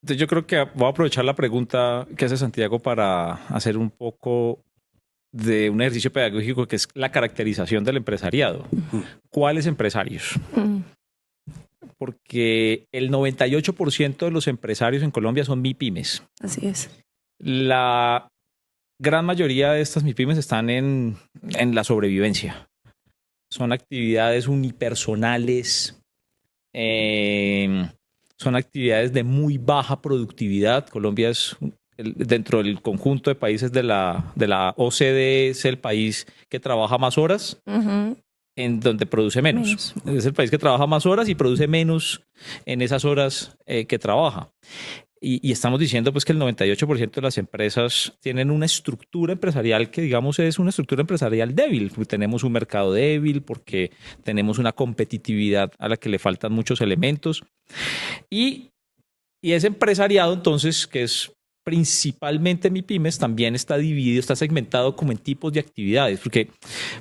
Entonces yo creo que voy a aprovechar la pregunta que hace Santiago para hacer un poco de un ejercicio pedagógico que es la caracterización del empresariado. ¿Cuáles empresarios? Porque el 98% de los empresarios en Colombia son MIPYMES. Así es. La gran mayoría de estas MIPYMES están en la sobrevivencia. Son actividades unipersonales, son actividades de muy baja productividad. Colombia es, dentro del conjunto de países de la OCDE, es el país que trabaja más horas, en donde produce menos. Es el país que trabaja más horas y produce menos en esas horas que trabaja. Y estamos diciendo pues que el 98% de las empresas tienen una estructura empresarial que digamos es una estructura empresarial débil. Tenemos un mercado débil porque tenemos una competitividad a la que le faltan muchos elementos. Y ese empresariado entonces, que es principalmente MIPYMES, también está dividido, está segmentado como en tipos de actividades. Porque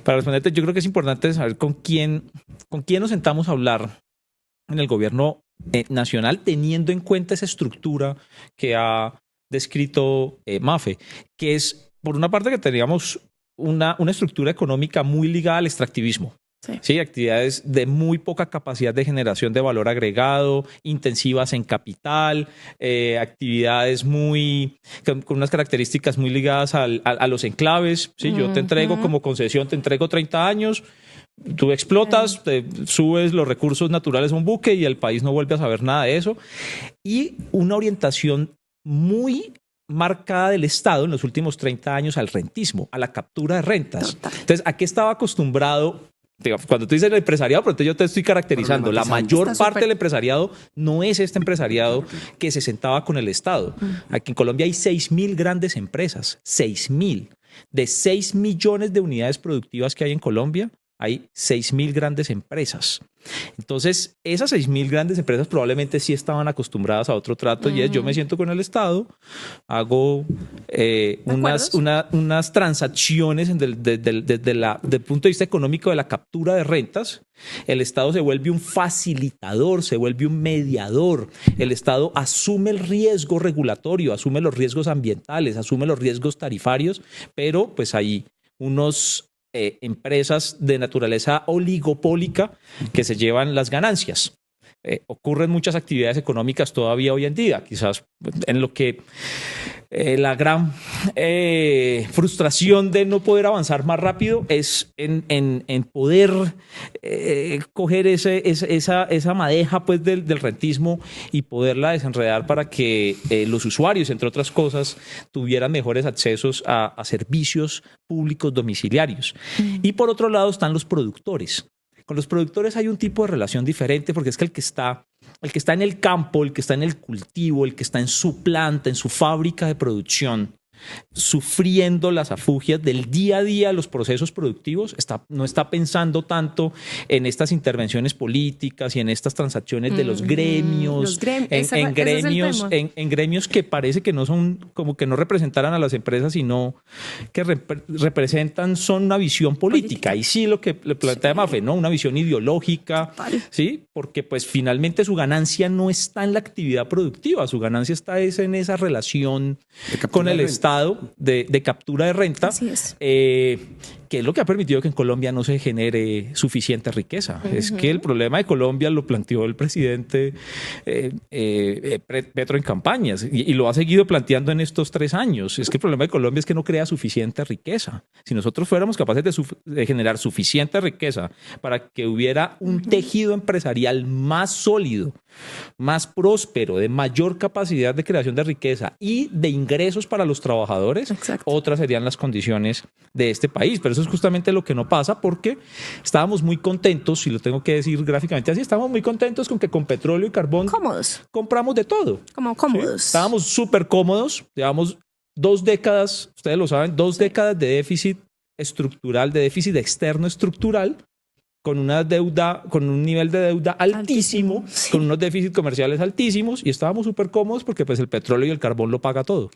para responderte, yo creo que es importante saber con quién nos sentamos a hablar en el gobierno nacional, teniendo en cuenta esa estructura que ha descrito Mafe, que es, por una parte, que teníamos una estructura económica muy ligada al extractivismo. Sí, actividades de muy poca capacidad de generación de valor agregado, intensivas en capital, actividades con unas características muy ligadas a los enclaves. ¿Sí? Yo te entrego como concesión, te entrego 30 años, tú explotas, te subes los recursos naturales a un buque y el país no vuelve a saber nada de eso. Y una orientación muy marcada del Estado en los últimos 30 años al rentismo, a la captura de rentas. Entonces, ¿a qué estaba acostumbrado? Cuando tú dices el empresariado, pero entonces yo te estoy caracterizando. La mayor parte del empresariado no es este empresariado que se sentaba con el Estado. Aquí en Colombia hay 6.000 grandes empresas, 6.000. De 6 millones de unidades productivas que hay en Colombia, hay 6.000 grandes empresas. Entonces, esas 6.000 grandes empresas probablemente sí estaban acostumbradas a otro trato y es yo me siento con el Estado, hago unas transacciones desde el punto de vista económico de la captura de rentas. El Estado se vuelve un facilitador, se vuelve un mediador. El Estado asume el riesgo regulatorio, asume los riesgos ambientales, asume los riesgos tarifarios, pero pues hay unos empresas de naturaleza oligopólica que se llevan las ganancias. Ocurren muchas actividades económicas todavía hoy en día, quizás en lo que la gran frustración de no poder avanzar más rápido es en poder coger esa madeja pues, del rentismo y poderla desenredar para que los usuarios, entre otras cosas, tuvieran mejores accesos a servicios públicos domiciliarios. Y por otro lado están los productores. Con los productores hay un tipo de relación diferente porque es que el que está en el campo, el que está en el cultivo, el que está en su planta, en su fábrica de producción, sufriendo las afugias del día a día de los procesos productivos, no está pensando tanto en estas intervenciones políticas y en estas transacciones de los gremios, en gremios que parece que no son, como que no representaran a las empresas, sino que son una visión política. Y sí, lo que le plantea Mafe, ¿no? Una visión ideológica, ¿sí? Porque pues finalmente su ganancia no está en la actividad productiva, su ganancia está en esa relación con el Estado de captura de renta, que es lo que ha permitido que en Colombia no se genere suficiente riqueza. Es que el problema de Colombia lo planteó el presidente Petro en campañas y lo ha seguido planteando en estos 3 años. Es que el problema de Colombia es que no crea suficiente riqueza. Si nosotros fuéramos capaces de generar suficiente riqueza para que hubiera un tejido empresarial más sólido, más próspero, de mayor capacidad de creación de riqueza y de ingresos para los trabajadores, otras serían las condiciones de este país. Pero eso es justamente lo que no pasa porque estábamos muy contentos, y lo tengo que decir gráficamente así, estábamos muy contentos con que con petróleo y carbón compramos de todo. Como cómodos. ¿Sí? Estábamos súper cómodos, llevamos 2 décadas, ustedes lo saben, 2 décadas de déficit estructural, de déficit externo estructural, con una deuda, con un nivel de deuda altísimo, con unos déficits comerciales altísimos, y estábamos súper cómodos porque pues el petróleo y el carbón lo paga todo.